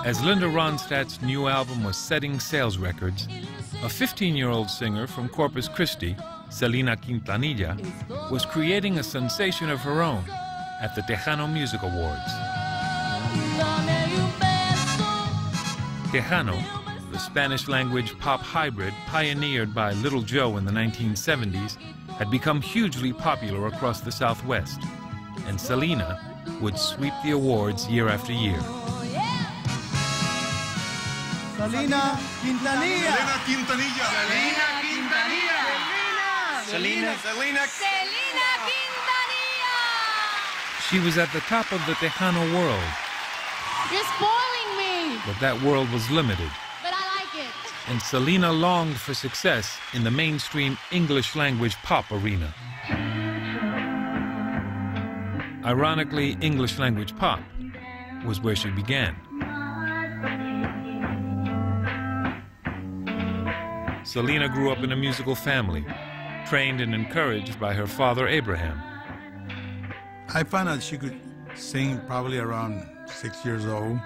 As Linda Ronstadt's new album was setting sales records, a 15-year-old singer from Corpus Christi, Selena Quintanilla, was creating a sensation of her own at the Tejano Music Awards. Tejano, the Spanish-language pop hybrid pioneered by Little Joe in the 1970s, had become hugely popular across the Southwest, and Selena would sweep the awards year after year. Selena Quintanilla. Selena Quintanilla. Selena Quintanilla. Selena. Selena. Selena Quintanilla. She was at the top of the Tejano world. You're spoiling me. But that world was limited. But I like it. And Selena longed for success in the mainstream English-language pop arena. Ironically, English-language pop was where she began. Selena grew up in a musical family, trained and encouraged by her father, Abraham. I found out she could sing probably around 6 years old.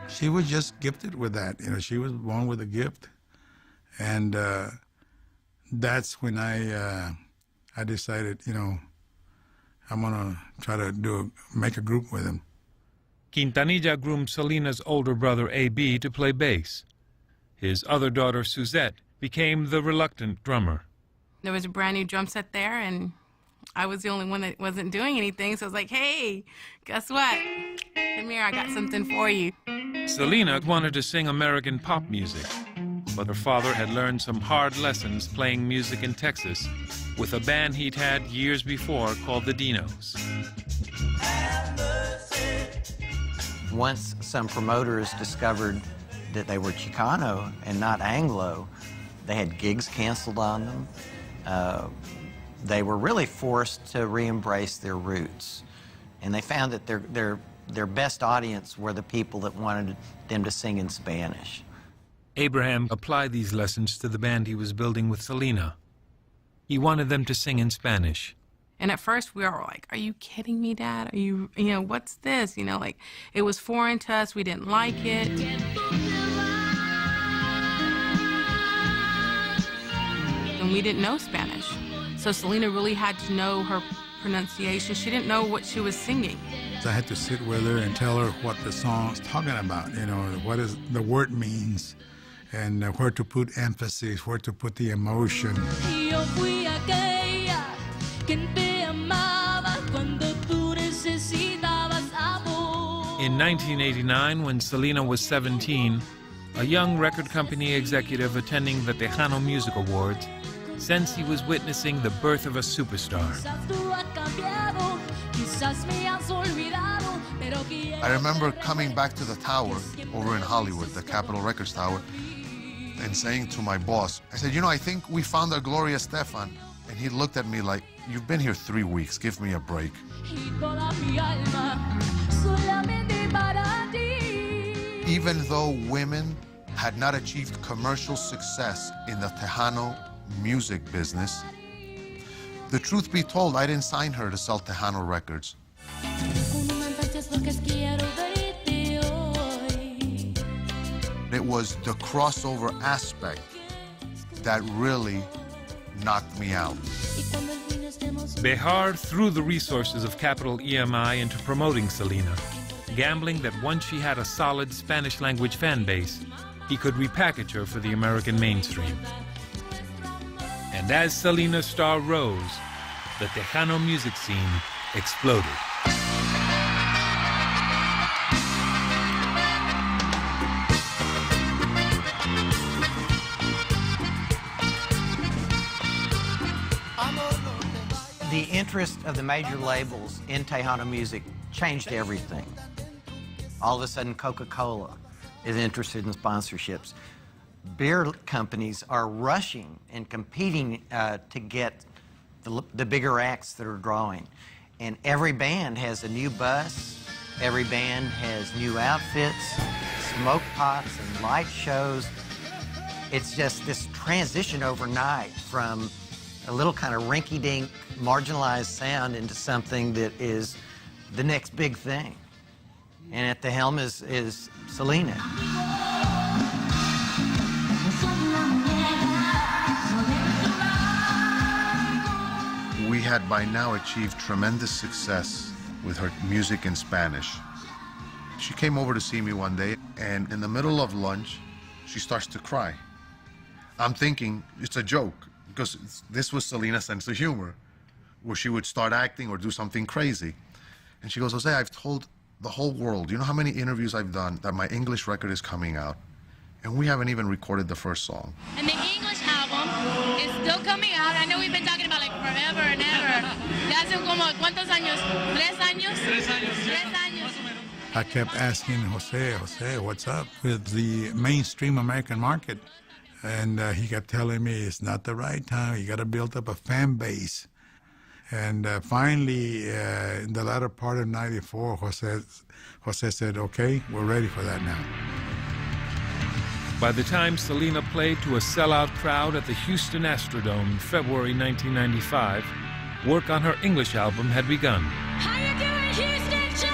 She was just gifted with that. You know, she was born with a gift. And that's when I decided, you know, I'm gonna try to make a group with him. Quintanilla groomed Selena's older brother, A.B., to play bass. His other daughter, Suzette, became the reluctant drummer. There was a brand new drum set there, and I was the only one that wasn't doing anything, so I was like, hey, guess what? Come here, I got something for you. Selena wanted to sing American pop music, but her father had learned some hard lessons playing music in Texas with a band he'd had years before called the Dinos. Once some promoters discovered that they were Chicano and not Anglo, they had gigs canceled on them. They were really forced to re-embrace their roots. And they found that their best audience were the people that wanted them to sing in Spanish. Abraham applied these lessons to the band he was building with Selena. He wanted them to sing in Spanish. And at first we were like, are you kidding me, Dad? Are you know, what's this? You know, like, it was foreign to us. We didn't like it. And we didn't know Spanish. So Selena really had to know her pronunciation. She didn't know what she was singing. So I had to sit with her and tell her what the song's talking about, you know, what is the word means, and where to put emphasis, where to put the emotion. In 1989, when Selena was 17, a young record company executive attending the Tejano Music Awards sensed he was witnessing the birth of a superstar. I remember coming back to the tower over in Hollywood, the Capitol Records Tower, and saying to my boss, I said, you know, I think we found our Gloria Estefan. And he looked at me like, you've been here 3 weeks, give me a break. Even though women had not achieved commercial success in the Tejano music business, the truth be told, I didn't sign her to sell Tejano records. It was the crossover aspect that really knocked me out. Behar threw the resources of Capital EMI into promoting Selena, gambling that once she had a solid Spanish-language fan base, he could repackage her for the American mainstream. And as Selena's star rose, the Tejano music scene exploded. The interest of the major labels in Tejano music changed everything. All of a sudden, Coca-Cola is interested in sponsorships. Beer companies are rushing and competing to get the bigger acts that are drawing. And every band has a new bus, every band has new outfits, smoke pots and light shows. It's just this transition overnight from a little kind of rinky-dink, marginalized sound into something that is the next big thing. And at the helm is Selena. We had by now achieved tremendous success with her music in Spanish. She came over to see me one day, and in the middle of lunch, she starts to cry. I'm thinking it's a joke, because this was Selena's sense of humor, where she would start acting or do something crazy. And she goes, Jose, I've told the whole world, you know how many interviews I've done that my English record is coming out, and we haven't even recorded the first song. And the English album is still coming out. I know we've been talking about like forever and ever. Ya hace como, ¿cuántos años? ¿3 años? 3 años. 3 años. I kept asking Jose, what's up with the mainstream American market? And he kept telling me it's not the right time. You got to build up a fan base. And finally, in the latter part of '94, Jose said, okay, we're ready for that now. By the time Selena played to a sellout crowd at the Houston Astrodome in February 1995, work on her English album had begun. How you doing, Houston, Texas?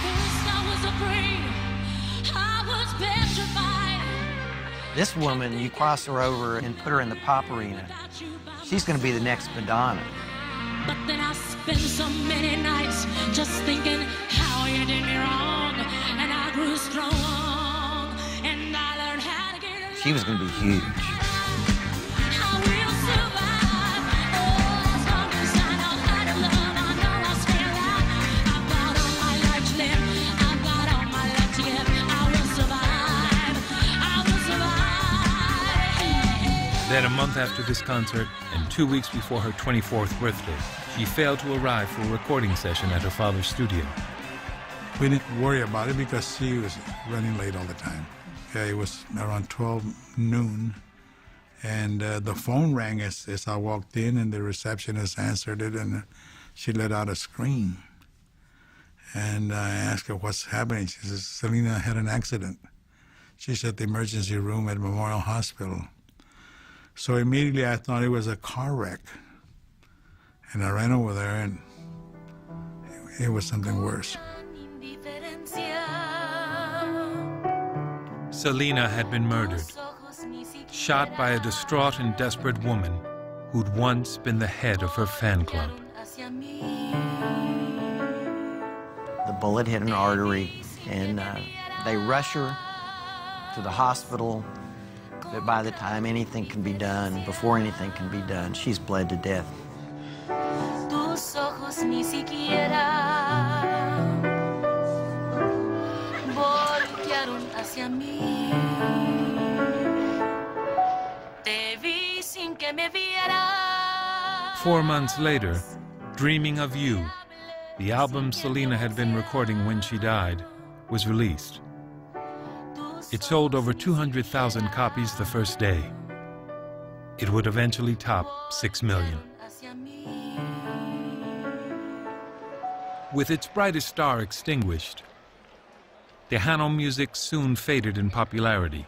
First I was afraid, I was petrified. This woman, you cross her over and put her in the pop arena, she's going to be the next Madonna. But then I spent so many nights just thinking how you did me wrong, and I grew strong, and I learned how to get along. She was going to be huge. I will survive. Oh, as long as I know how to love, I know I'll stay alive. I've got all my life to live, I've got all my life to give. I will survive. I will survive. Then a month after this concert, and 2 weeks before her 24th birthday, she failed to arrive for a recording session at her father's studio. We didn't worry about it because she was running late all the time. Yeah, it was around 12 noon, and the phone rang as I walked in, and the receptionist answered it, and she let out a scream. And I asked her, what's happening? She says, Selena had an accident. She's at the emergency room at Memorial Hospital. So immediately I thought it was a car wreck. And I ran over there, and it was something worse. Selena had been murdered, shot by a distraught and desperate woman who'd once been the head of her fan club. The bullet hit an artery, and they rush her to the hospital. But by the time anything can be done, before anything can be done, she's bled to death. Tus ojos ni siquiera voltearon hacia mí. Te vi sin que me viera. 4 months later, Dreaming of You, the album Selena had been recording when she died, was released. It sold over 200,000 copies the first day. It would eventually top 6 million. With its brightest star extinguished, Tejano music soon faded in popularity.